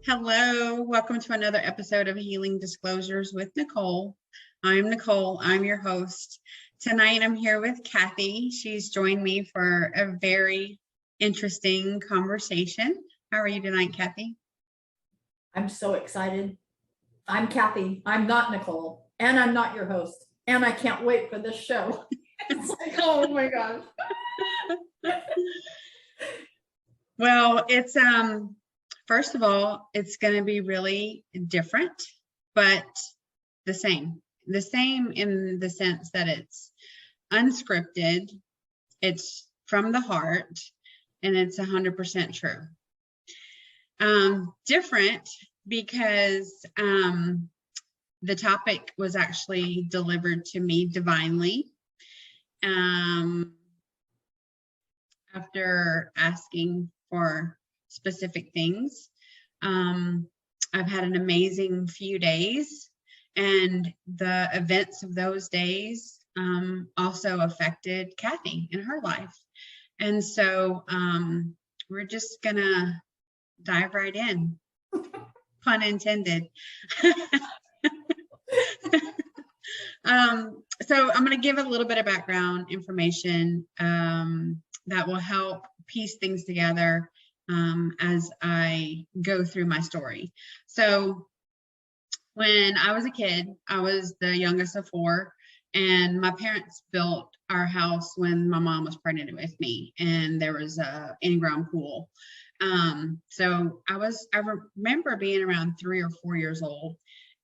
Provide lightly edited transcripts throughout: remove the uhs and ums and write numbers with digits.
Hello, welcome to another episode of Healing Disclosures with Nicole. I'm Nicole, I'm your host. Tonight I'm here with Kathi. She's joined me for a very interesting conversation. How are you tonight, Kathi? I'm so excited. I'm Kathi. I'm not Nicole, and I'm not your host. And I can't wait for this show. It's like, oh my gosh. Well, it's first of all, it's going to be really different, but the same. The same in the sense that it's unscripted, it's from the heart, and it's 100% true. Different because the topic was actually delivered to me divinely after asking for specific things. I've had an amazing few days, and the events of those days also affected Kathi in her life. And so we're just gonna dive right in, pun intended. So I'm going to give a little bit of background information that will help piece things together as I go through my story. So when I was a kid, I was the youngest of four, and my parents built our house when my mom was pregnant with me, and there was a in-ground pool. So I remember being around 3 or 4 years old,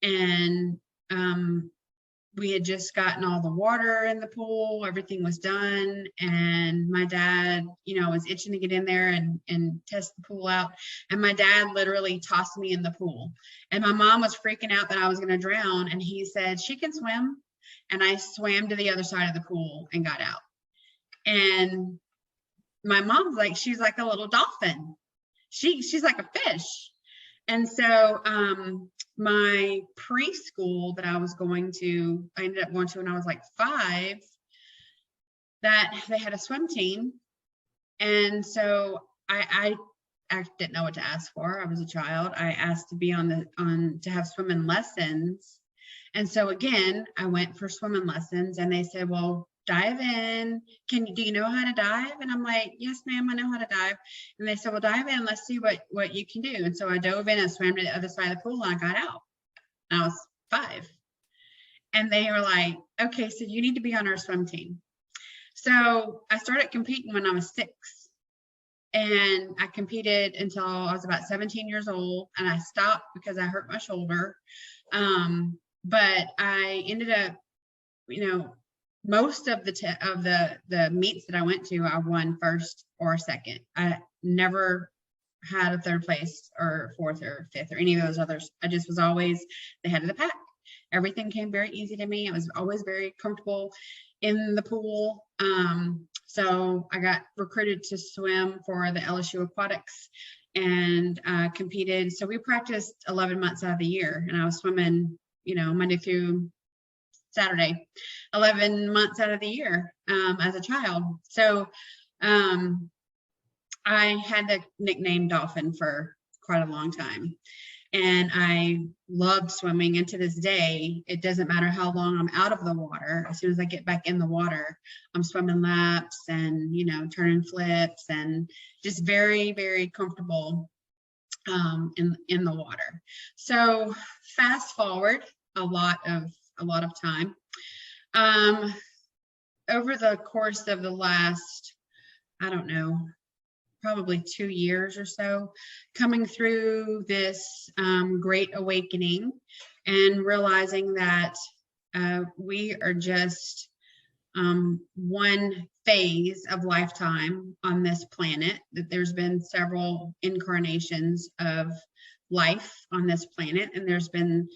and we had just gotten all the water in the pool, everything was done, and my dad, was itching to get in there and test the pool out. And my dad literally tossed me in the pool, and my mom was freaking out that I was going to drown. And he said, "She can swim." And I swam to the other side of the pool and got out. And my mom's like, she's like a little dolphin. She's like a fish. And so my preschool that I ended up going to when I was like 5, that they had a swim team. And so I didn't know what to ask for. I was a child. I asked to be to have swimming lessons. And so again, I went for swimming lessons, and they said, "Well, dive in. Do you know how to dive?" And I'm like, "Yes, ma'am, I know how to dive." And they said, "Well, dive in. Let's see what you can do." And so I dove in and swam to the other side of the pool, and I got out. And I was 5. And they were like, "Okay, so you need to be on our swim team." So I started competing when I was 6. And I competed until I was about 17 years old, and I stopped because I hurt my shoulder. But I ended up, most of the meets that I went to, I won first or second. I never had a 3rd place or 4th or 5th or any of those others. I just was always the head of the pack. Everything came very easy to me. I was always very comfortable in the pool. So I got recruited to swim for the LSU Aquatics and competed. So we practiced 11 months out of the year, and I was swimming, Monday through Saturday, 11 months out of the year as a child. So I had the nickname Dolphin for quite a long time. And I loved swimming. And to this day, it doesn't matter how long I'm out of the water. As soon as I get back in the water, I'm swimming laps and, turning flips, and just very, very comfortable in the water. So fast forward a lot of time. Over the course of the last, I don't know, probably 2 years or so, coming through this great awakening and realizing that we are just one phase of lifetime on this planet, that there's been several incarnations of life on this planet, and there's been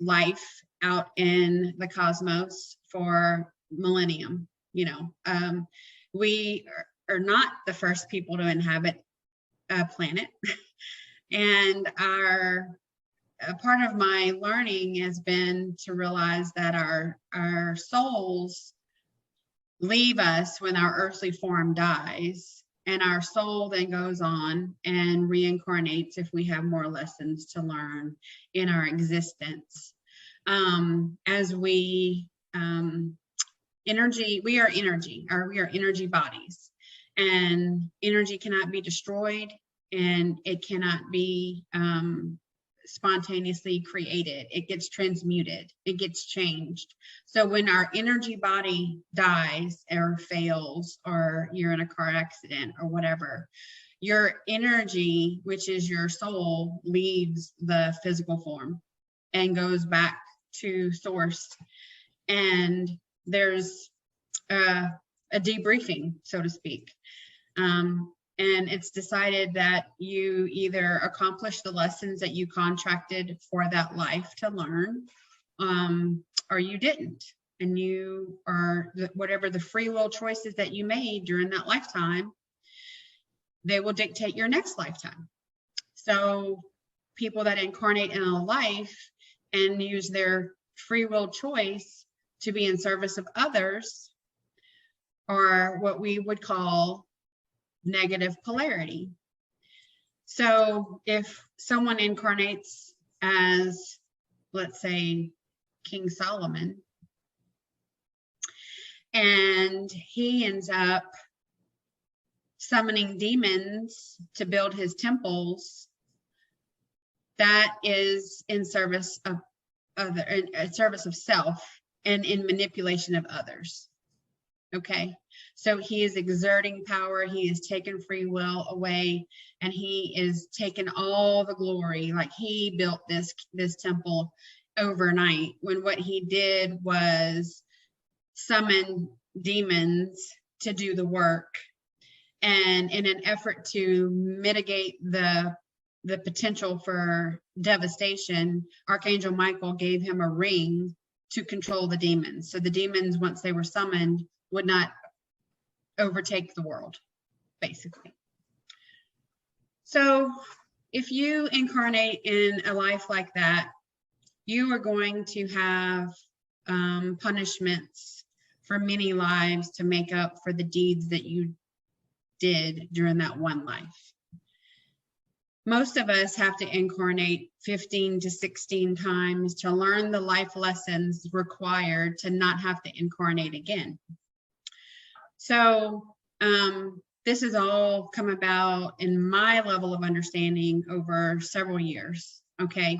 life out in the cosmos for millennium. We are not the first people to inhabit a planet. And a part of my learning has been to realize that our souls leave us when our earthly form dies, and our soul then goes on and reincarnates if we have more lessons to learn in our existence. As we energy, we are energy, or we are energy bodies, and energy cannot be destroyed, and it cannot be spontaneously created. It gets transmuted, it gets changed. So when our energy body dies or fails, or you're in a car accident or whatever, your energy, which is your soul, leaves the physical form and goes back to source. And there's a debriefing, so to speak. And it's decided that you either accomplish the lessons that you contracted for that life to learn, or you didn't. And you are, whatever the free will choices that you made during that lifetime, they will dictate your next lifetime. So people that incarnate in a life and use their free will choice to be in service of others are what we would call negative polarity. So if someone incarnates as, let's say, King Solomon, and he ends up summoning demons to build his temples, that is in service of other, in service of self, and in manipulation of others. Okay, so he is exerting power, he is taking free will away, and he is taking all the glory. Like, he built this temple overnight, when what he did was summon demons to do the work. And in an effort to mitigate the potential for devastation, Archangel Michael gave him a ring to control the demons. So the demons, once they were summoned, would not overtake the world, basically. So if you incarnate in a life like that, you are going to have punishments for many lives to make up for the deeds that you did during that one life. Most of us have to incarnate 15 to 16 times to learn the life lessons required to not have to incarnate again. So this has all come about in my level of understanding over several years, okay?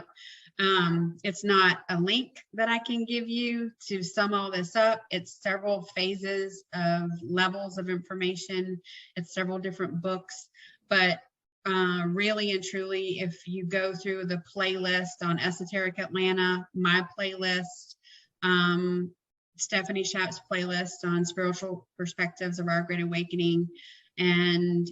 It's not a link that I can give you to sum all this up. It's several phases of levels of information. It's several different books, but really and truly, if you go through the playlist on Esoteric Atlanta, my playlist, Stephanie Schapp's playlist on Spiritual Perspectives of Our Great Awakening, and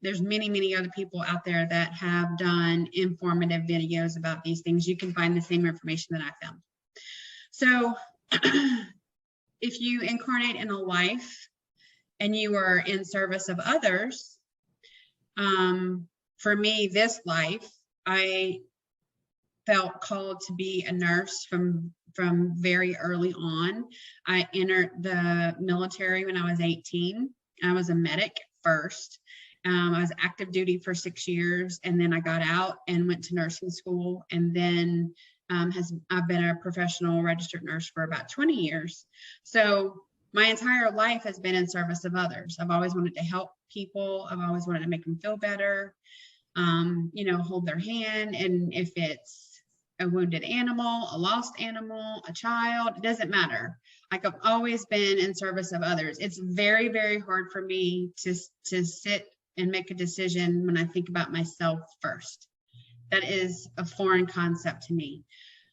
there's many other people out there that have done informative videos about these things. You can find the same information that I found. So if you incarnate in a life and you are in service of others, for me, this life, I felt called to be a nurse from very early on. I entered the military when I was 18. I was a medic first. I was active duty for 6 years, and then I got out and went to nursing school, and then I've been a professional registered nurse for about 20 years. So my entire life has been in service of others. I've always wanted to help people. I've always wanted to make them feel better, you know, hold their hand. And if it's a wounded animal, a lost animal, a child, it doesn't matter. Like, I've always been in service of others. It's very hard for me to sit and make a decision when I think about myself first. That is a foreign concept to me,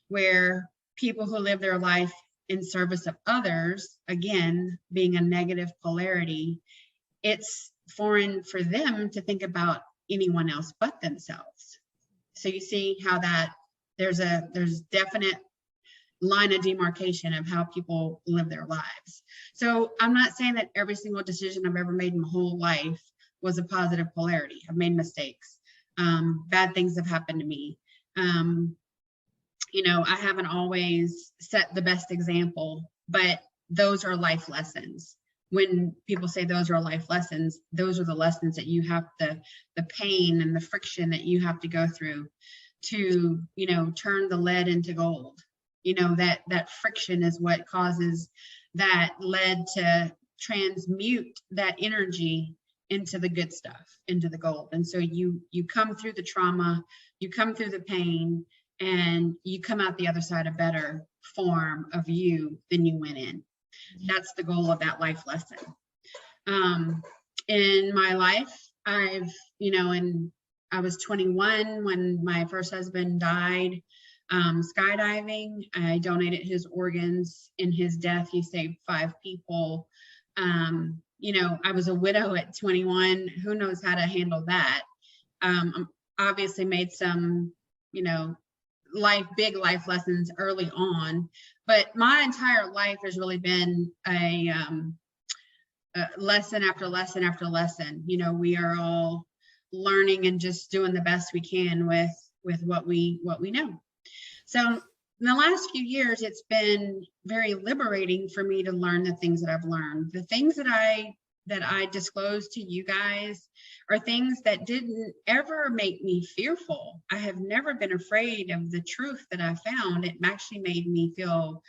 where people who live their life in service of others, again, being a negative polarity, it's foreign for them to think about anyone else but themselves. So you see how that there's definite line of demarcation of how people live their lives. So I'm not saying that every single decision I've ever made in my whole life was a positive polarity. I've made mistakes. Bad things have happened to me. You know, I haven't always set the best example, but those are life lessons. when people say those are life lessons, those are the lessons that you have the pain and the friction that you have to go through to, you know, turn the lead into gold. You know, that friction is what causes that lead to transmute that energy into the good stuff, into the gold. And so you come through the trauma, you come through the pain, and you come out the other side a better form of you than you went in. That's the goal of that life lesson. In my life, I've, you know, and I was 21 when my first husband died, skydiving. I donated his organs. In his death, he saved 5 people. You know, I was a widow at 21. Who knows how to handle that? Obviously made some, you know, big life lessons early on, but my entire life has really been a lesson after lesson after lesson. You know, we are all learning and just doing the best we can with what we know. So in the last few years, it's been very liberating for me to learn the things that I've learned. The things that I disclose to you guys are things that didn't ever make me fearful. I have never been afraid of the truth that I found. It actually made me feel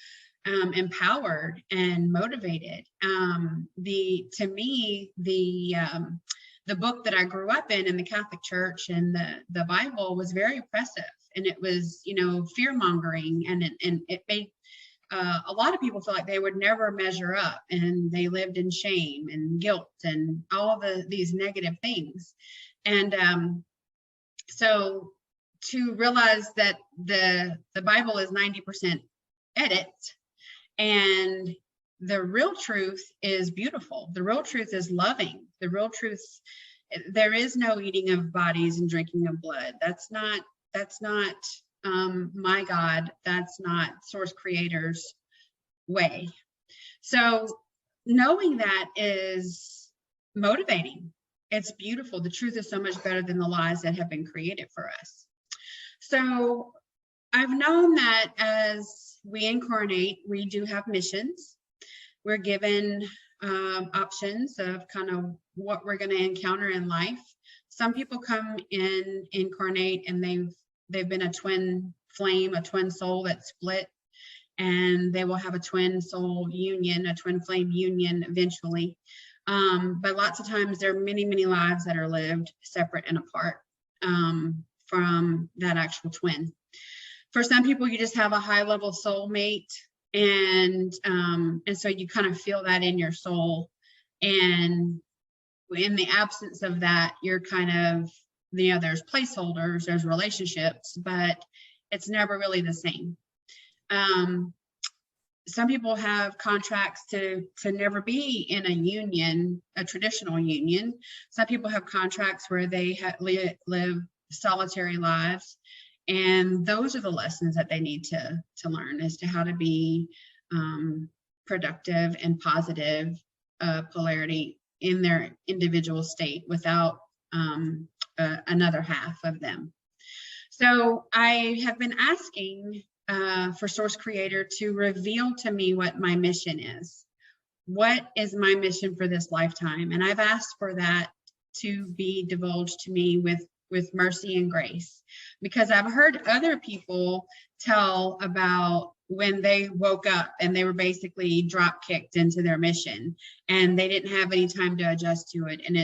empowered and motivated. To me, the book that I grew up in the Catholic Church and the Bible was very oppressive, and it was, you know, fear mongering, and it made a lot of people feel like they would never measure up, and they lived in shame and guilt and all these negative things. And so to realize that the Bible is 90% edit, and the real truth is beautiful. The real truth is loving. The real truth, there is no eating of bodies and drinking of blood. That's not my God. That's not Source Creator's way. So knowing that is motivating. It's beautiful. The truth is so much better than the lies that have been created for us. So I've known that as we incarnate, we do have missions. We're given options of kind of what we're going to encounter in life. Some people come in, incarnate, and they've been a twin flame, a twin soul that's split, and they will have a twin soul union, a twin flame union eventually. But lots of times there are many, many lives that are lived separate and apart from that actual twin. For some people, you just have a high level soulmate, and so you kind of feel that in your soul. And in the absence of that, you're kind of, you know, there's placeholders, there's relationships, but it's never really the same. Some people have contracts to never be in a union, a traditional union. Some people have contracts where they live solitary lives. And those are the lessons that they need to learn as to how to be productive and positive polarity in their individual state without another half of them. So I have been asking for Source Creator to reveal to me what my mission is. What is my mission for this lifetime? And I've asked for that to be divulged to me with mercy and grace, because I've heard other people tell about when they woke up and they were basically drop kicked into their mission, and they didn't have any time to adjust to it. And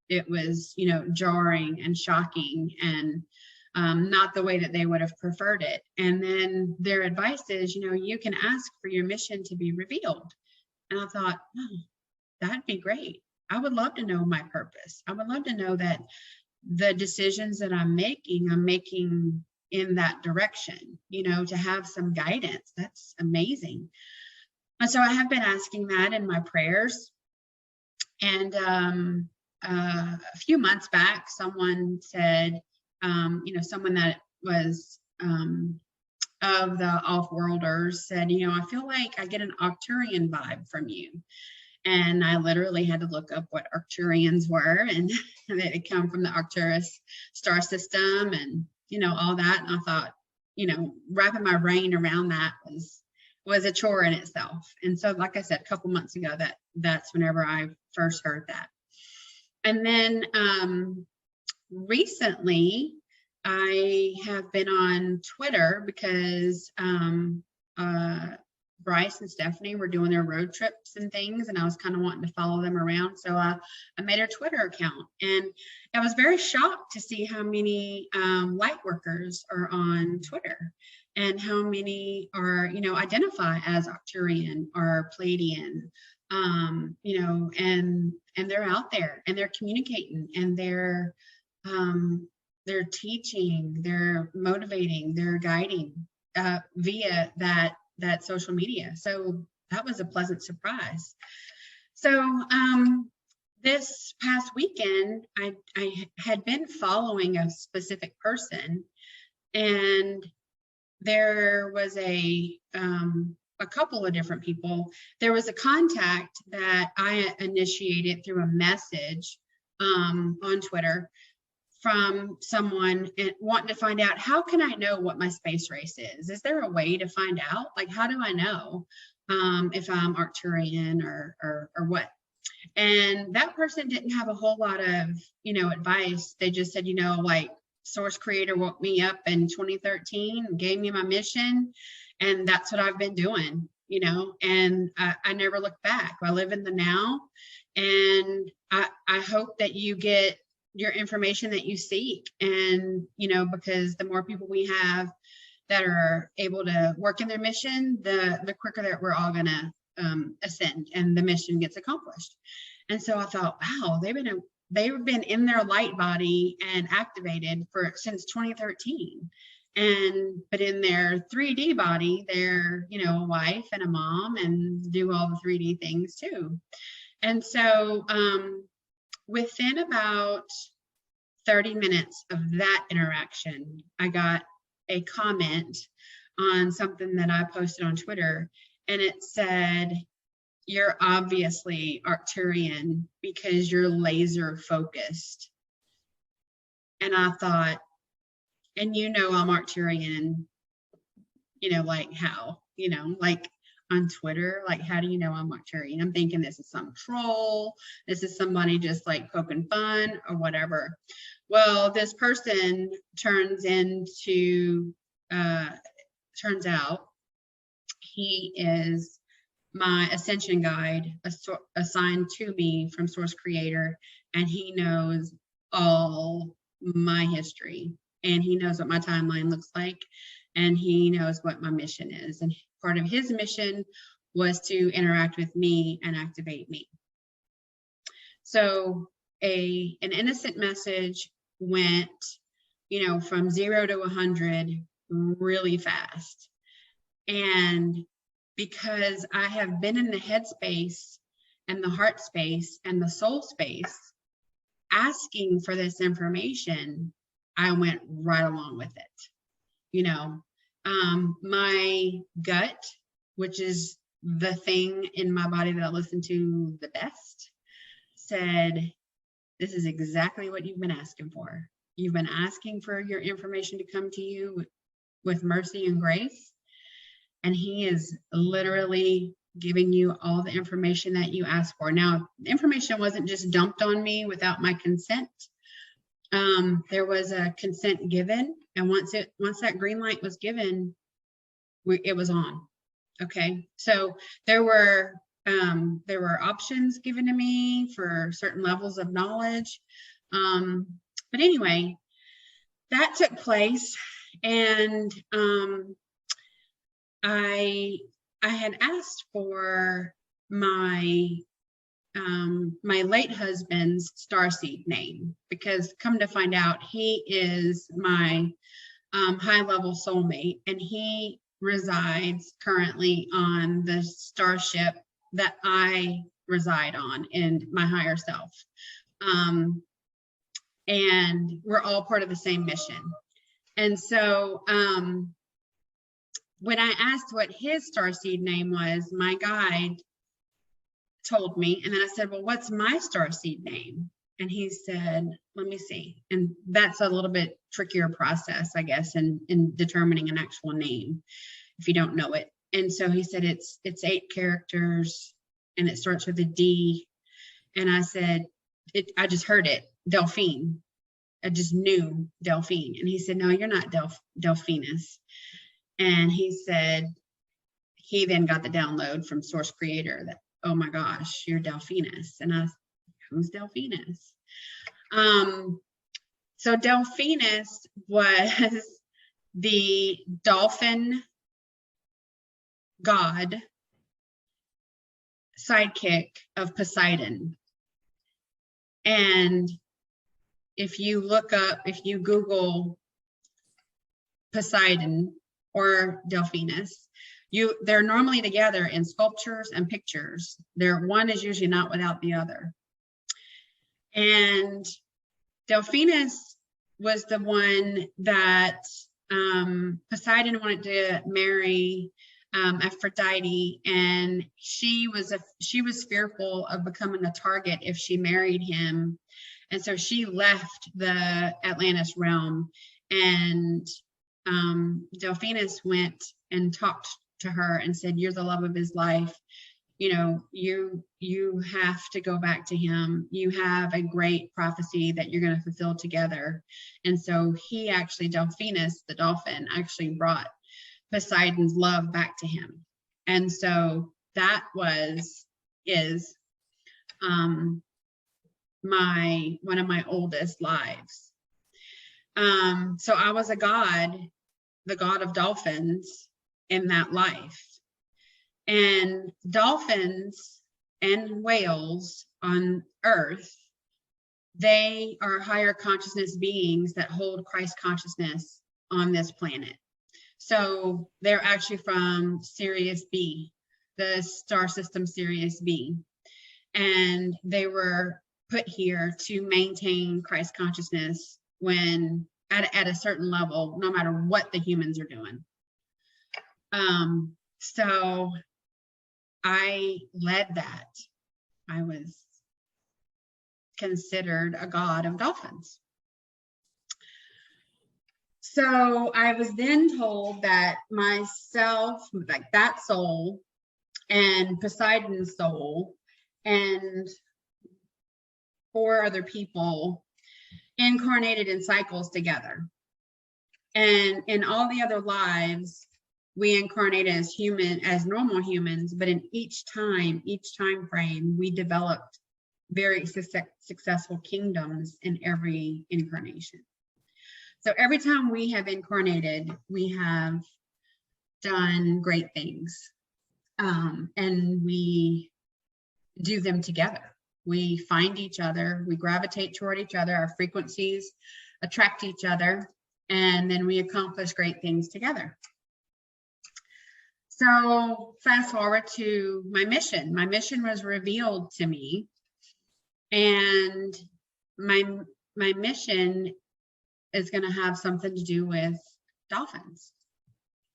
it was, you know, jarring and shocking, and not the way that they would have preferred it. And then their advice is, you know, you can ask for your mission to be revealed. And I thought, oh, that'd be great. I would love to know my purpose. I would love to know that the decisions that I'm making in that direction, you know, to have some guidance. That's amazing. And so I have been asking that in my prayers. And a few months back, someone said, you know, someone that was of the off-worlders said, you know, I feel like I get an Arcturian vibe from you. And I literally had to look up what Arcturians were, and they come from the Arcturus star system, and, you know, all that. And I thought, you know, wrapping my brain around that was a chore in itself. And so, like I said, a couple months ago, that's whenever I first heard that. And then recently I have been on Twitter because Bryce and Stephanie were doing their road trips and things, and I was kind of wanting to follow them around. So I made a Twitter account, and I was very shocked to see how many light workers are on Twitter, and how many are, you know, identify as Arcturian or Pleiadian, you know, and they're out there and they're communicating and they're teaching, they're motivating, they're guiding via that social media. So that was a pleasant surprise. So this past weekend, I had been following a specific person, and there was a couple of different people. There was a contact that I initiated through a message on Twitter from someone and wanting to find out, how can I know what my space race is? Is there a way to find out? Like, how do I know if I'm Arcturian or what? And that person didn't have a whole lot of, you know, advice. They just said, you know, like, Source Creator woke me up in 2013 and gave me my mission, and that's what I've been doing, you know, and I never look back. I live in the now, and I hope that you get your information that you seek. And, you know, because the more people we have that are able to work in their mission, the quicker that we're all gonna ascend and the mission gets accomplished. And so I thought, wow, they've been in their light body and activated since 2013. But in their 3D body, they're, you know, a wife and a mom and do all the 3D things too. And so within about 30 minutes of that interaction, I got a comment on something that I posted on Twitter, and it said, "You're obviously Arcturian because you're laser focused." And I thought, and you know, I'm Arcturian, you know, like how, you know, like on Twitter, like, how do you know I'm Arcturian? I'm thinking this is some troll. This is somebody just like poking fun or whatever. Well, this person turns out he is my ascension guide assigned to me from Source Creator, and he knows all my history, and he knows what my timeline looks like, and he knows what my mission is. And part of his mission was to interact with me and activate me. So an innocent message went, you know, from 0 to 100 really fast. And because I have been in the head space and the heart space and the soul space asking for this information, I went right along with it. You know, my gut, which is the thing in my body that I listen to the best, said, this is exactly what you've been asking for. You've been asking for your information to come to you with mercy and grace. And he is literally giving you all the information that you asked for. Now, the information wasn't just dumped on me without my consent. There was a consent given, and once that green light was given, it was on. Okay, so there were options given to me for certain levels of knowledge, but anyway, that took place, and I had asked for my late husband's starseed name, because come to find out, he is my high-level soulmate, and he resides currently on the starship that I reside on in my higher self. And we're all part of the same mission. And so when I asked what his starseed name was, my guide told me, and then I said, well, what's my starseed name? And he said, let me see. And that's a little bit trickier process, I guess, in determining an actual name if you don't know it. And so he said, it's 8 characters, and it starts with a D. And I said, I just heard it, Delphine. I just knew Delphine. And he said, no, you're not Delphinus. And he said, he then got the download from Source Creator that, oh my gosh, you're Delphinus. And I said, who's Delphinus? So Delphinus was the dolphin god sidekick of Poseidon. And if you Google Poseidon or Delphinus, they're normally together in sculptures and pictures. One is usually not without the other. And Delphinus was the one that Poseidon wanted to marry Aphrodite, and she was fearful of becoming a target if she married him, and so she left the Atlantis realm, and Delphinus went and talked to her and said, you're the love of his life, you know, you have to go back to him, you have a great prophecy that you're going to fulfill together. And so he actually, Delphinus the dolphin, actually brought Poseidon's love back to him. And so that is one of my oldest lives. So I was the god of dolphins in that life. And dolphins and whales on Earth, they are higher consciousness beings that hold Christ consciousness on this planet. So they're actually from Sirius B, the star system Sirius B. And they were put here to maintain Christ consciousness when at a certain level, no matter what the humans are doing. So I led that. I was considered a god of dolphins. So I was then told that myself, like that soul, and Poseidon's soul, and 4 other people incarnated in cycles together. And in all the other lives, we incarnated as normal humans, but in each time frame, we developed very successful kingdoms in every incarnation. So every time we have incarnated, we have done great things, and we do them together. We find each other, we gravitate toward each other, our frequencies attract each other, and then we accomplish great things together. So fast forward to my mission. My mission was revealed to me, and my mission is going to have something to do with dolphins.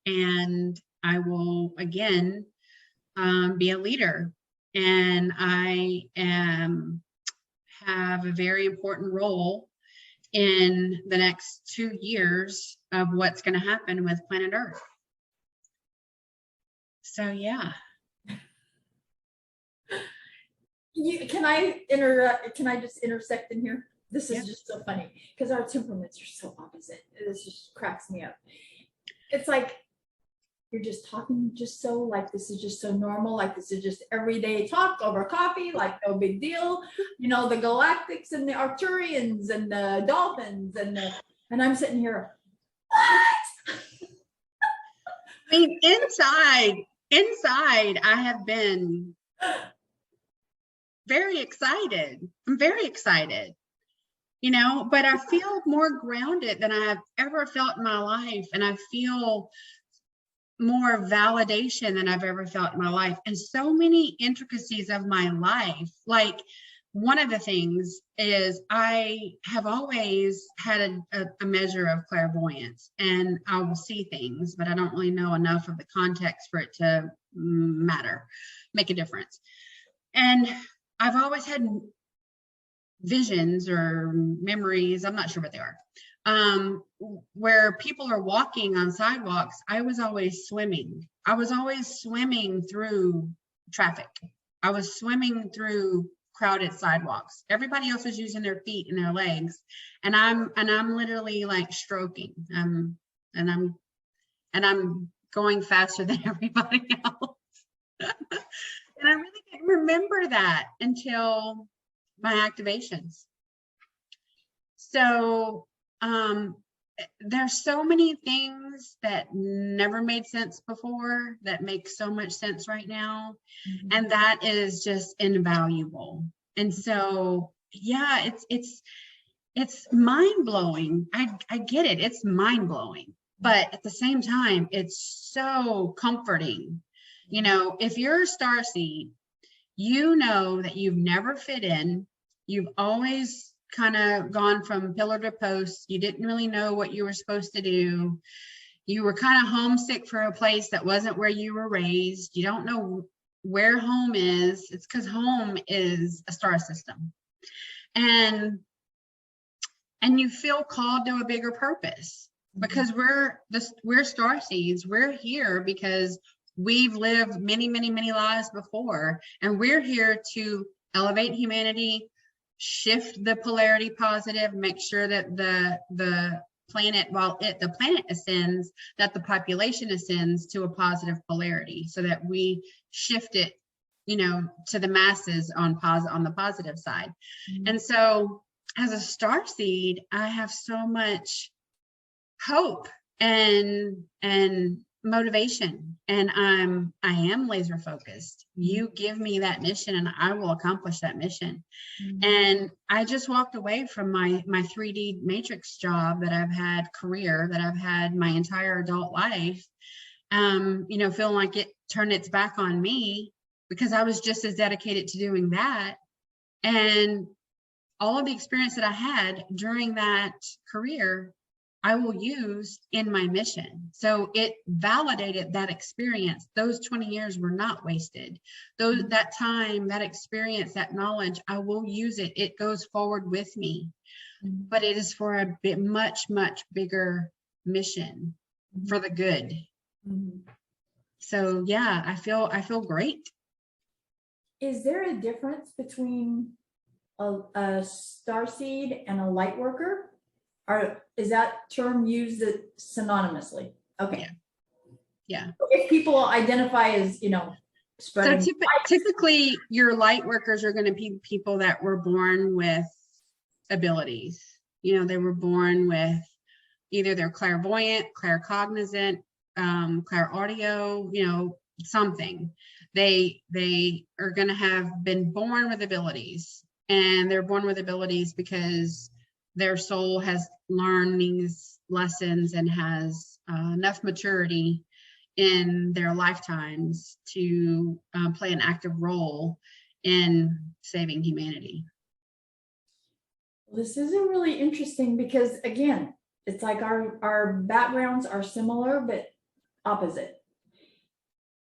And I will again be a leader, and I have a very important role in the next 2 years of what's going to happen with planet Earth. So yeah. Can I just intersect in here? This is just so funny because our temperaments are so opposite. This just cracks me up. It's like you're just talking just so like this is just so normal, like this is just everyday talk over coffee, like no big deal. You know, the galactics and the Arcturians and the dolphins and I'm sitting here, what? I mean, inside I have been very excited. I'm very excited, you know, but I feel more grounded than I have ever felt in my life. And I feel more validation than I've ever felt in my life. And so many intricacies of my life. Like one of the things is I have always had a measure of clairvoyance, and I will see things, but I don't really know enough of the context for it to make a difference. And I've always had visions or memories, I'm not sure what they are, where people are walking on sidewalks. I was always swimming. I was always swimming through traffic. I was swimming through crowded sidewalks. Everybody else was using their feet and their legs, and I'm literally like stroking. And I'm going faster than everybody else. And I really didn't remember that until my activations. So there's so many things that never made sense before that make so much sense right now. Mm-hmm. And that is just invaluable. And so, yeah, it's mind-blowing. I get it. It's mind-blowing. But at the same time, it's so comforting. You know, if you're a starseed, you know that you've never fit in. You've always kind of gone from pillar to post. You didn't really know what you were supposed to do. You were kind of homesick for a place that wasn't where you were raised. You don't know where home is. It's because home is a star system. And you feel called to a bigger purpose. Because we're starseeds. We're here because we've lived many, many, many lives before, and we're here to elevate humanity, shift the polarity positive, make sure that the planet, the planet ascends, that the population ascends to a positive polarity, so that we shift it, you know, to the masses on the positive side. Mm-hmm. And so, as a starseed, I have so much hope and motivation, and I am laser focused. You give me that mission and I will accomplish that mission. Mm-hmm. And I just walked away from my 3D matrix job that I've had my entire adult life, you know, feeling like it turned its back on me because I was just as dedicated to doing that. And all of the experience that I had during that career, I will use in my mission. So it validated that experience. Those 20 years were not wasted. That time, that experience, that knowledge, I will use it. It goes forward with me, but it is for a much, much bigger mission, for the good. Mm-hmm. So yeah, I feel great. Is there a difference between a starseed and a lightworker? Or is that term used synonymously? Okay. Yeah. If people identify as, you know, spreading. So typically your light workers are going to be people that were born with abilities. You know, they were born with either they're clairvoyant, claircognizant, clairaudio, you know, something. They are going to have been born with abilities, and they're born with abilities because their soul has learned these lessons and has enough maturity in their lifetimes to play an active role in saving humanity. This is really interesting because, again, it's like our backgrounds are similar but opposite.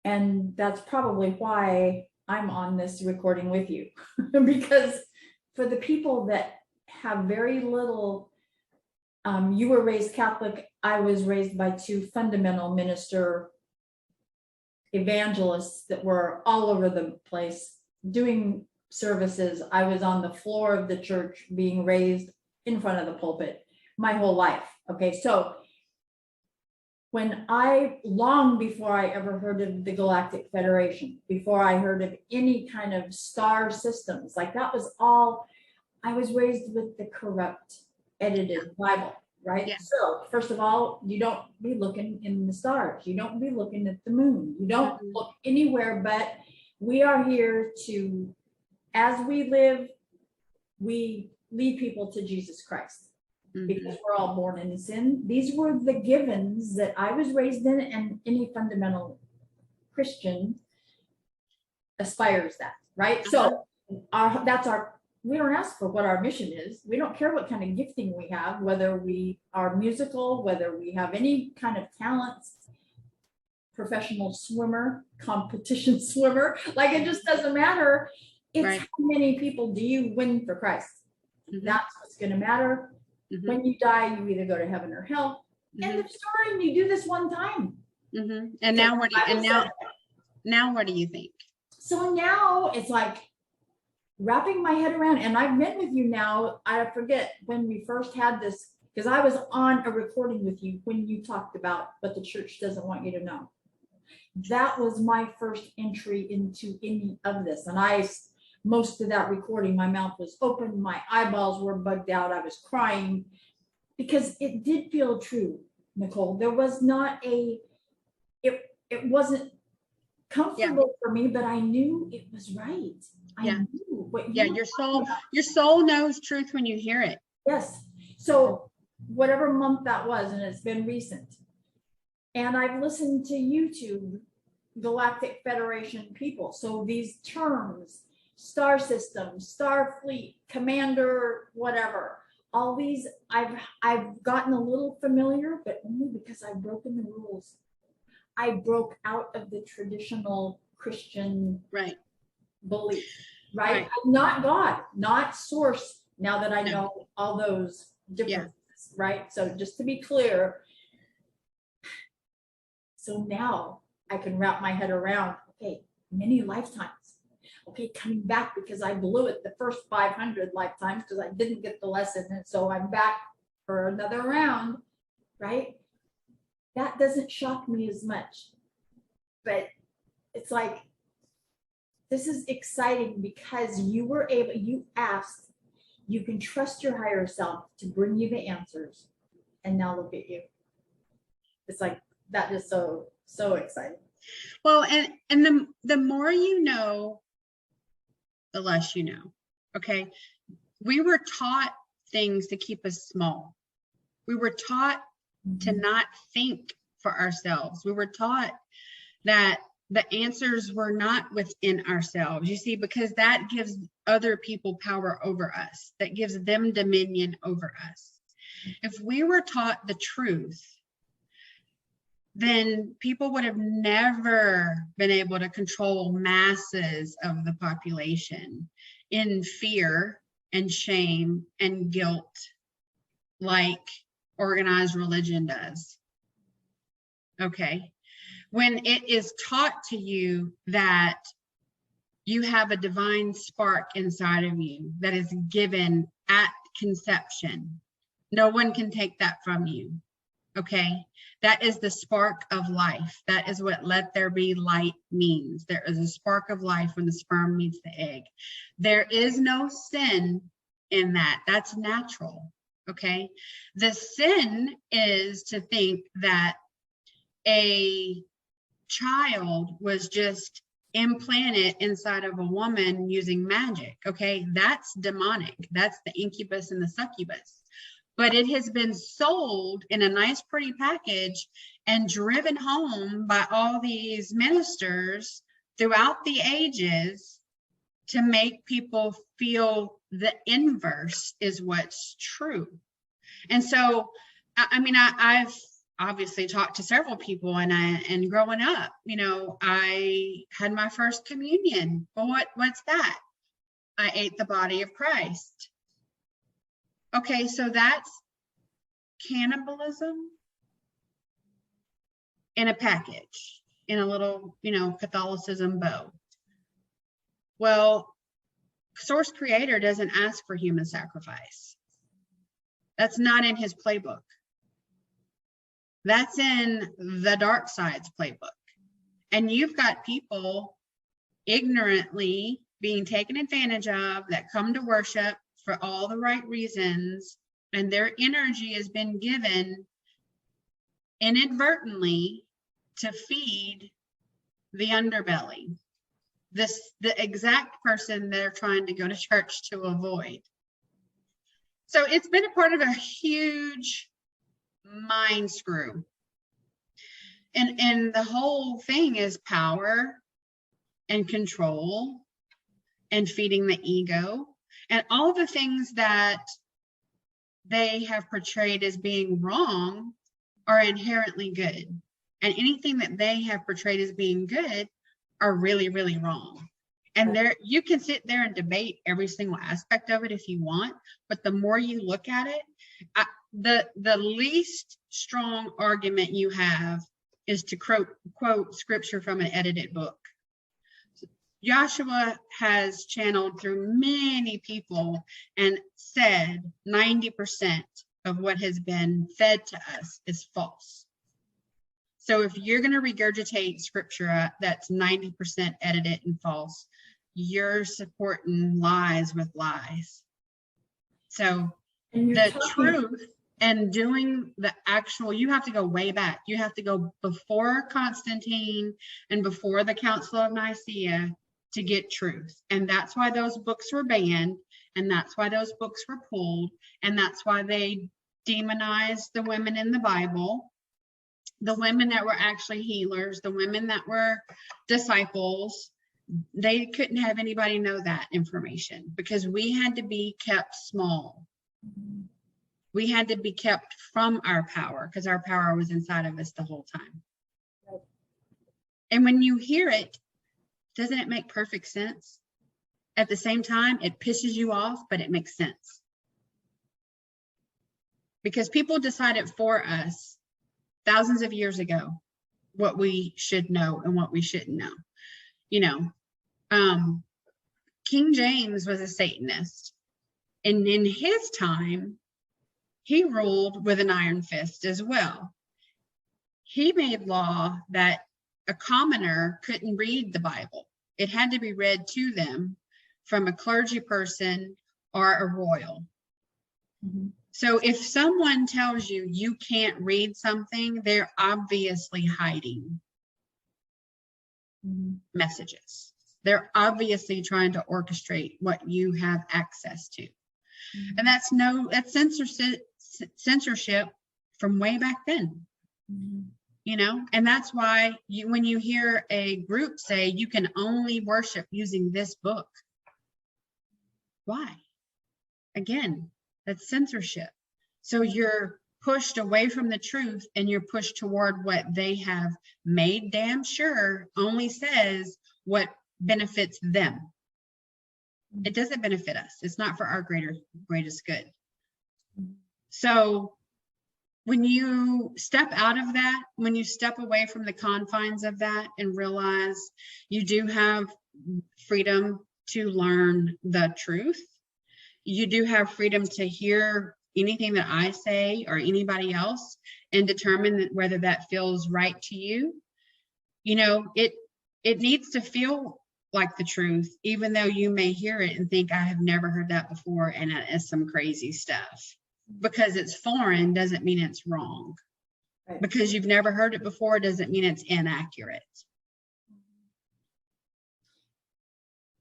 And that's probably why I'm on this recording with you. Because for the people that have very little, you were raised Catholic, I was raised by two fundamental minister evangelists that were all over the place doing services. I was on the floor of the church being raised in front of the pulpit my whole life. Okay, so long before I ever heard of the Galactic Federation, before I heard of any kind of star systems, like that was all, I was raised with the corrupt edited Bible, right? Yeah. So first of all, you don't be looking in the stars. You don't be looking at the moon. You don't look anywhere, but we are here to, as we live, we lead people to Jesus Christ. Because we're all born in sin. These were the givens that I was raised in, and any fundamental Christian aspires that, right? So we don't ask for what our mission is. We don't care what kind of gifting we have, whether we are musical, whether we have any kind of talents, professional swimmer, competition swimmer, like it just doesn't matter. It's right. How many people do you win for Christ? That's what's going to matter. When you die, you either go to heaven or hell. End of story. And you do this one time. And now what do you think? So now it's like wrapping my head around, and I've been with you now. I forget when we first had this, because I was on a recording with you when you talked about what the church doesn't want you to know. That was my first entry into any of this. And most of that recording, my mouth was open, my eyeballs were bugged out, I was crying, because it did feel true, Nicole. There was not it wasn't comfortable for me, but I knew it was right. I knew what your soul knows truth when you hear it. Yes. So whatever month that was, and it's been recent, and I've listened to YouTube, Galactic Federation people. So these terms, star system, star fleet, commander, whatever, all these I've gotten a little familiar, but only because I've broken the rules. I broke out of the traditional Christian belief, right? Not God, not source. Now that I know all those differences, right? So just to be clear, so now I can wrap my head around, okay, many lifetimes. Okay, coming back because I blew it the first 500 lifetimes because I didn't get the lesson. And so I'm back for another round, right? That doesn't shock me as much. But it's like, this is exciting because you asked, you can trust your higher self to bring you the answers. And now look at you. It's like, that is so exciting. Well, and the more you know, the less you know. Okay. We were taught things to keep us small. We were taught to not think for ourselves. We were taught that the answers were not within ourselves. You see, because that gives other people power over us. That gives them dominion over us. If we were taught the truth, then people would have never been able to control masses of the population in fear and shame and guilt like organized religion does. Okay. When it is taught to you that you have a divine spark inside of you that is given at conception, no one can take that from you. Okay. That is the spark of life. That is what let there be light means. There is a spark of life when the sperm meets the egg. There is no sin in that. That's natural. Okay. The sin is to think that a child was just implanted inside of a woman using magic. Okay. That's demonic. That's the incubus and the succubus. But it has been sold in a nice, pretty package and driven home by all these ministers throughout the ages to make people feel the inverse is what's true. And so, I mean, I've obviously talked to several people, and growing up, you know, I had my first communion. Well, what's that? I ate the body of Christ. Okay, so that's cannibalism in a package, in a little, you know, Catholicism bow. Well, Source Creator doesn't ask for human sacrifice. That's not in his playbook. That's in the dark side's playbook. And you've got people ignorantly being taken advantage of that come to worship for all the right reasons, and their energy has been given inadvertently to feed the underbelly, the exact person they're trying to go to church to avoid. So it's been a part of a huge mind screw. And the whole thing is power and control and feeding the ego. And all the things that they have portrayed as being wrong are inherently good. And anything that they have portrayed as being good are really, really wrong. And you can sit there and debate every single aspect of it if you want, but the more you look at it, the least strong argument you have is to quote scripture from an edited book. Joshua has channeled through many people and said 90% of what has been fed to us is false. So if you're going to regurgitate scripture that's 90% edited and false, you're supporting lies with lies. So the truth and doing the actual, you have to go way back. You have to go before Constantine and before the Council of Nicaea to get truth. And that's why those books were banned. And that's why those books were pulled. And that's why they demonized the women in the Bible, the women that were actually healers, the women that were disciples. They couldn't have anybody know that information because we had to be kept small. We had to be kept from our power because our power was inside of us the whole time. And when you hear it, doesn't it make perfect sense? At the same time, it pisses you off, but it makes sense. Because people decided for us thousands of years ago what we should know and what we shouldn't know. You know, King James was a Satanist. And in his time, he ruled with an iron fist as well. He made law that a commoner couldn't read the Bible. It had to be read to them from a clergy person or a royal. Mm-hmm. So if someone tells you you can't read something, they're obviously hiding messages. They're obviously trying to orchestrate what you have access to. Mm-hmm. And that's censorship from way back then. Mm-hmm. You know, and that's why when you hear a group say you can only worship using this book, why? Again, that's censorship. So you're pushed away from the truth and you're pushed toward what they have made damn sure only says what benefits them. It doesn't benefit us. It's not for our greatest good. So when you step out of that, when you step away from the confines of that and realize you do have freedom to learn the truth, you do have freedom to hear anything that I say or anybody else and determine whether that feels right to you. You know, it needs to feel like the truth, even though you may hear it and think, I have never heard that before and that is some crazy stuff. Because it's foreign doesn't mean it's wrong. Right. Because you've never heard it before doesn't mean it's inaccurate.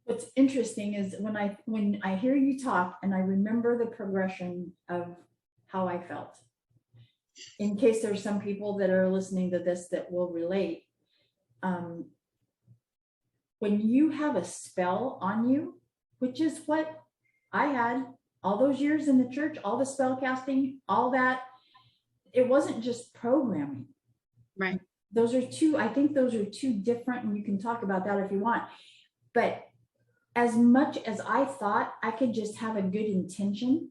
What's interesting is when I hear you talk and I remember the progression of how I felt. In case there's some people that are listening to this that will relate. When you have a spell on you, which is what I had all those years in the church, all the spell casting, all that, it wasn't just programming. Right. I think those are two different, and you can talk about that if you want. But as much as I thought I could just have a good intention,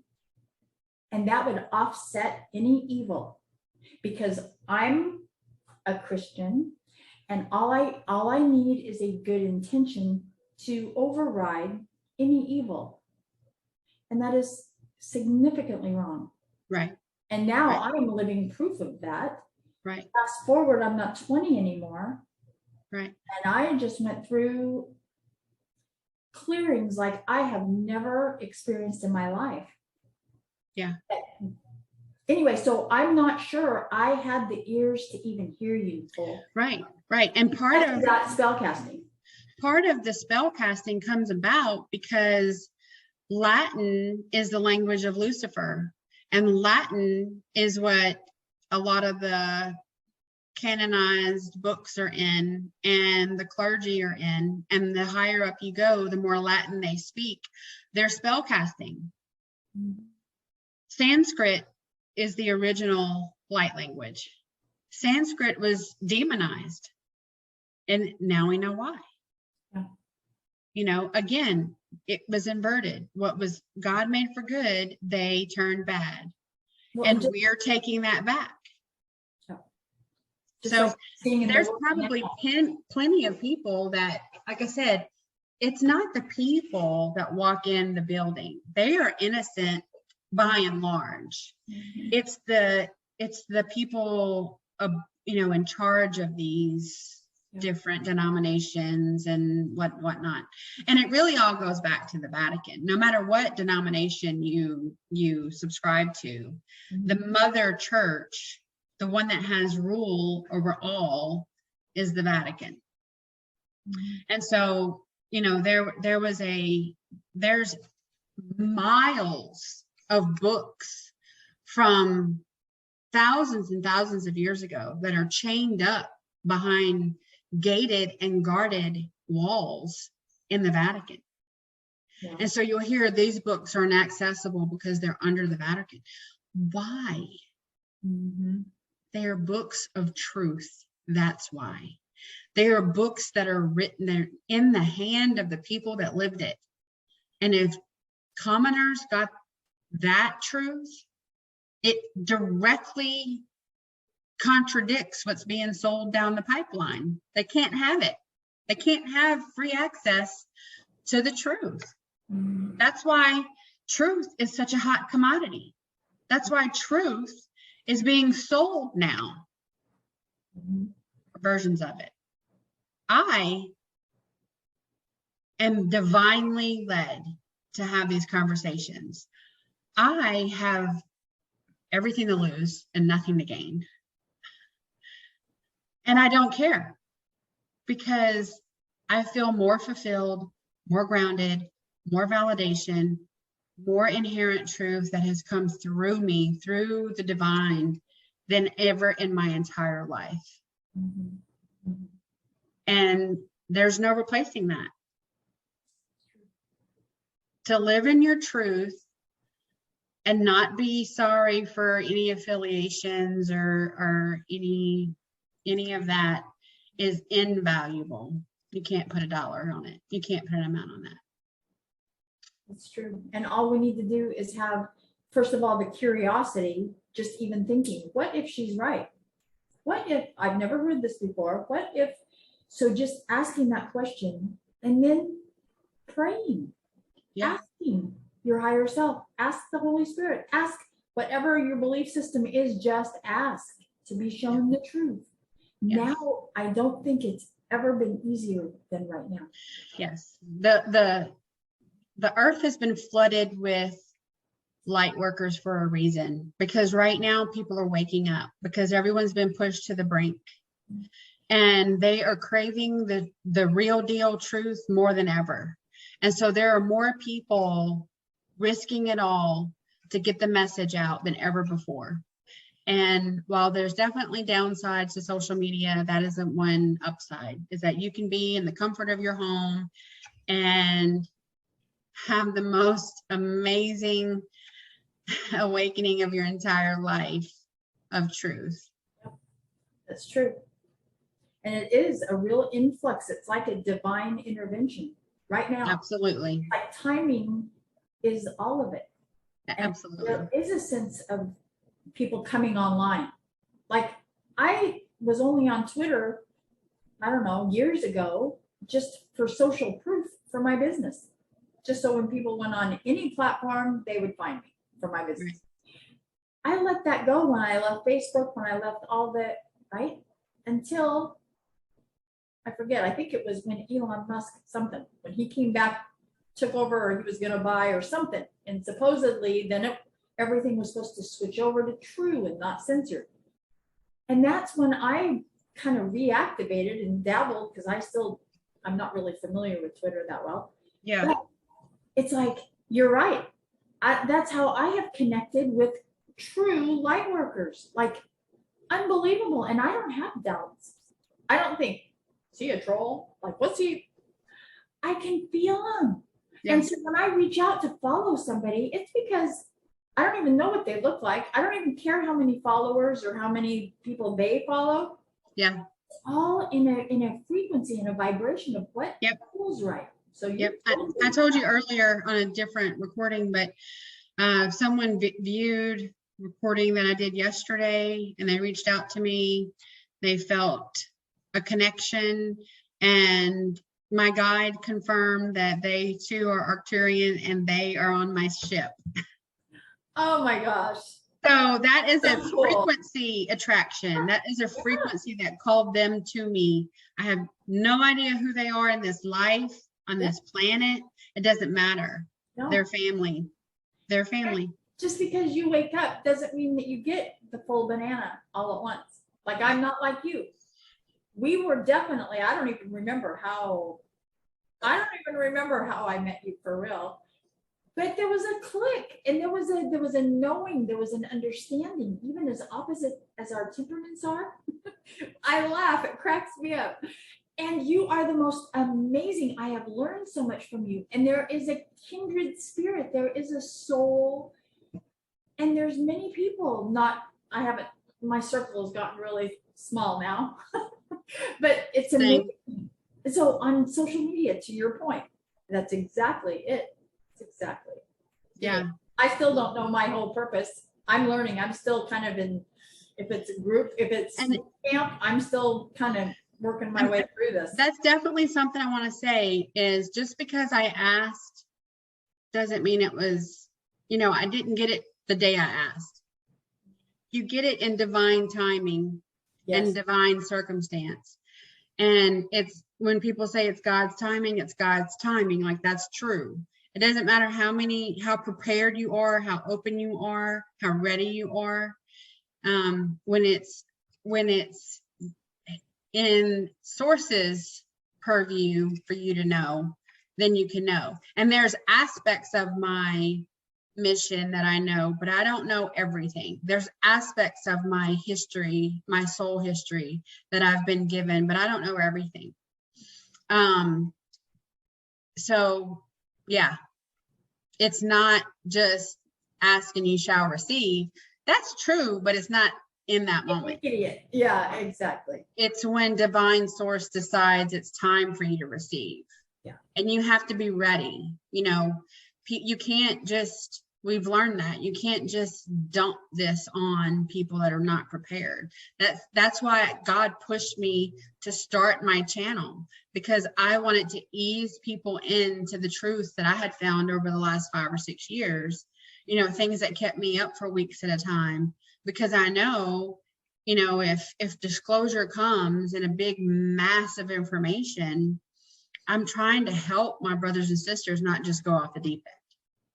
and that would offset any evil, because I'm a Christian, and all I need is a good intention to override any evil. And that is significantly wrong. Right. And now I am living proof of that. Right. Fast forward, I'm not 20 anymore. Right. And I just went through clearings like I have never experienced in my life. Yeah. Anyway, so I'm not sure I had the ears to even hear you, Cole. Right. Right. And part of that spell casting. Part of the spell casting comes about because Latin is the language of Lucifer, and Latin is what a lot of the canonized books are in, and the clergy are in, and the higher up you go, the more Latin they speak. They're spell casting. Mm-hmm. Sanskrit is the original light language. Sanskrit was demonized, and now we know why. Yeah. You know, again, it was inverted. What was God made for good, they turned bad. Well, and we're taking that back. So like there's probably plenty of people that, like I said, it's not the people that walk in the building. They are innocent by and large. It's the people in charge of these different denominations and whatnot. And it really all goes back to the Vatican. No matter what denomination you subscribe to, the mother church, the one that has rule over all, is the Vatican. And so, there's miles of books from thousands and thousands of years ago that are chained up behind gated and guarded walls in the Vatican. Yeah. And so you'll hear these books are inaccessible because they're under the Vatican. Why? They are books of truth. That's why. They are books that are written there in the hand of the people that lived it. And if commoners got that truth, it directly contradicts what's being sold down the pipeline. They can't have it. They can't have free access to the truth. That's why truth is such a hot commodity. That's why truth is being sold now. Versions of it. I am divinely led to have these conversations. I have everything to lose and nothing to gain. And I don't care, because I feel more fulfilled, more grounded, more validation, more inherent truth that has come through me, through the divine, than ever in my entire life. And there's no replacing that. To live in your truth and not be sorry for any affiliations or any of that is invaluable. You can't put a dollar on it. You can't put an amount on that. That's true. And all we need to do is have, first of all, the curiosity, just even thinking, what if she's right? What if, I've never heard this before, what if, so just asking that question and then praying, asking your higher self, ask the Holy Spirit, ask whatever your belief system is, just ask to be shown the truth. Now, I don't think it's ever been easier than right now. Yes. The earth has been flooded with light workers for a reason, because right now people are waking up, because everyone's been pushed to the brink and they are craving the real deal truth more than ever. And so there are more people risking it all to get the message out than ever before. And while there's definitely downsides to social media, that isn't one upside, is that you can be in the comfort of your home and have the most amazing awakening of your entire life of truth. That's true. And it is a real influx. It's like a divine intervention right now. Absolutely. Like timing is all of it. Absolutely. And there is a sense of people coming online. Like, I was only on Twitter, I don't know, years ago, just for social proof for my business. Just so when people went on any platform, they would find me for my business. Right. I let that go when I left Facebook, when I left all that, right? Until, I forget, I think it was when Elon Musk, something, when he came back, took over, or he was going to buy or something. And supposedly then everything was supposed to switch over to true and not censored. And that's when I kind of reactivated and dabbled, because I'm not really familiar with Twitter that well. Yeah. But it's like, you're right. That's how I have connected with true light workers. Like, unbelievable. And I don't have doubts. I don't think, is he a troll? Like, what's he? I can feel him. Yeah. And so when I reach out to follow somebody, it's because I don't even know what they look like. I don't even care how many followers or how many people they follow. Yeah. It's all in a frequency and a vibration of what feels right. So I told you earlier on a different recording, but someone viewed recording that I did yesterday, and they reached out to me. They felt a connection, and my guide confirmed that they too are Arcturian and they are on my ship. Oh my gosh. So that is a So cool. frequency attraction. That is a frequency that called them to me. I have no idea who they are in this life, on this planet. It doesn't matter. No. They're family. They're family. Just because you wake up doesn't mean that you get the full banana all at once. Like, I'm not like you. We were definitely, I don't even remember how I met you for real. But there was a click, and there was a knowing, there was an understanding, even as opposite as our temperaments are. I laugh, it cracks me up. And you are the most amazing. I have learned so much from you. And there is a kindred spirit. There is a soul. And there's many people, my circle has gotten really small now, but it's amazing. So on social media, to your point, that's exactly it. Exactly. Yeah. I still don't know my whole purpose. I'm learning. I'm still kind of in, if it's a group, if it's camp, I'm still kind of working my way through this. That's definitely something I want to say is just because I asked doesn't mean it was, I didn't get it the day I asked. You get it in divine timing and divine circumstance. And it's when people say it's God's timing, it's God's timing. Like, that's true. It doesn't matter how prepared you are, how open you are, how ready you are. When it's in source's purview for you to know, then you can know. And there's aspects of my mission that I know, but I don't know everything. There's aspects of my history, my soul history that I've been given, but I don't know everything. So yeah, it's not just ask and you shall receive. That's true, but it's not in that moment. Idiot. Yeah, exactly. It's when divine source decides it's time for you to receive. Yeah. And you have to be ready. You can't just, we've learned that you can't just dump this on people that are not prepared. That's why God pushed me to start my channel, because I wanted to ease people into the truth that I had found over the last 5 or 6 years, things that kept me up for weeks at a time, because I know, if disclosure comes in a big mass of information, I'm trying to help my brothers and sisters not just go off the deep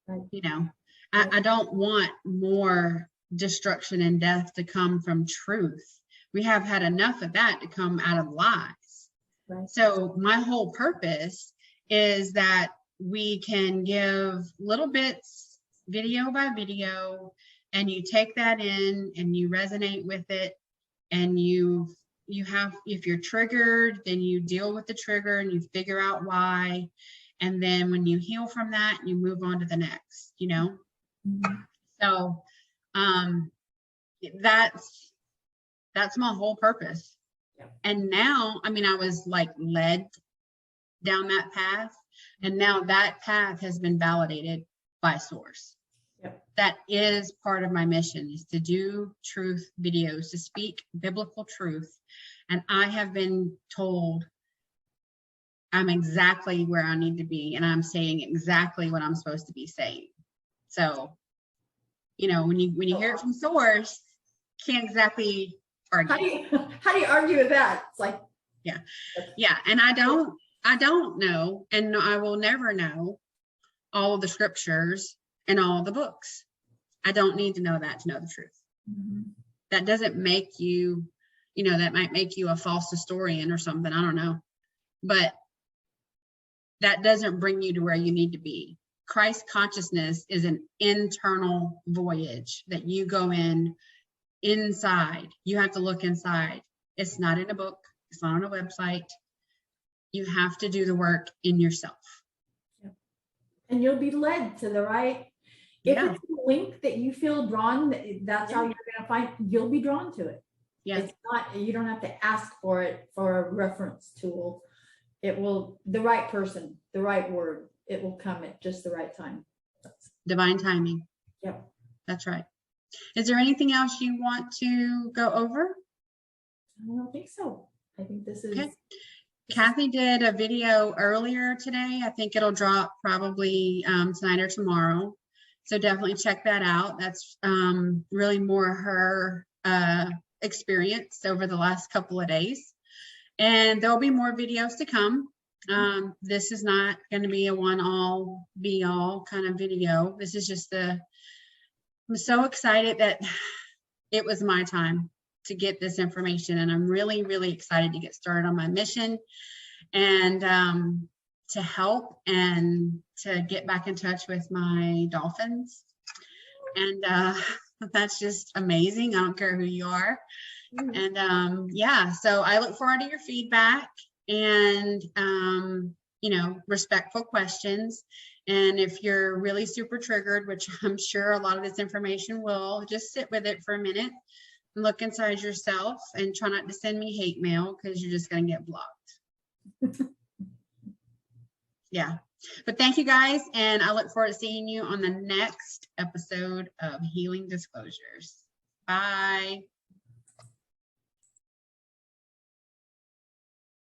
end. Right. I don't want more destruction and death to come from truth. We have had enough of that to come out of lies. Right. So my whole purpose is that we can give little bits, video by video, and you take that in and you resonate with it, and you have, if you're triggered, then you deal with the trigger and you figure out why. And then when you heal from that, you move on to the next, Mm-hmm. So that's my whole purpose. Yeah. And now, I was like led down that path, and now that path has been validated by source. Yep. That is part of my mission, is to do truth videos, to speak biblical truth. And I have been told I'm exactly where I need to be, and I'm saying exactly what I'm supposed to be saying. So, when you hear it from source, can't exactly argue. How do you argue with that? It's like, yeah. And I don't know, and I will never know all of the scriptures and all the books. I don't need to know that to know the truth. Mm-hmm. That doesn't make you, that might make you a false historian or something. I don't know, but that doesn't bring you to where you need to be. Christ consciousness is an internal voyage that you go inside. You have to look inside. It's not in a book. It's not on a website. You have to do the work in yourself. Yeah. And you'll be led to the right. If it's a link that you feel drawn, that's how you're going to find, you'll be drawn to it. Yeah. It's not, you don't have to ask for it for a reference tool. It will, the right person, the right word, it will come at just the right time. Divine timing. Yep. That's right. Is there anything else you want to go over? I don't think so. I think this is. Okay. Kathy did a video earlier today. I think it'll drop probably tonight or tomorrow. So definitely check that out. That's really more her experience over the last couple of days. And there'll be more videos to come. This is not going to be a one-all, be-all kind of video. This is just I'm so excited that it was my time to get this information. And I'm really, really excited to get started on my mission and to help and to get back in touch with my dolphins. And that's just amazing. I don't care who you are. And yeah, so I look forward to your feedback and, you know, respectful questions. And if you're really super triggered, which I'm sure a lot of this information will, just sit with it for a minute and look inside yourself and try not to send me hate mail because you're just going to get blocked. Yeah. But thank you guys. And I look forward to seeing you on the next episode of Healing Disclosures. Bye.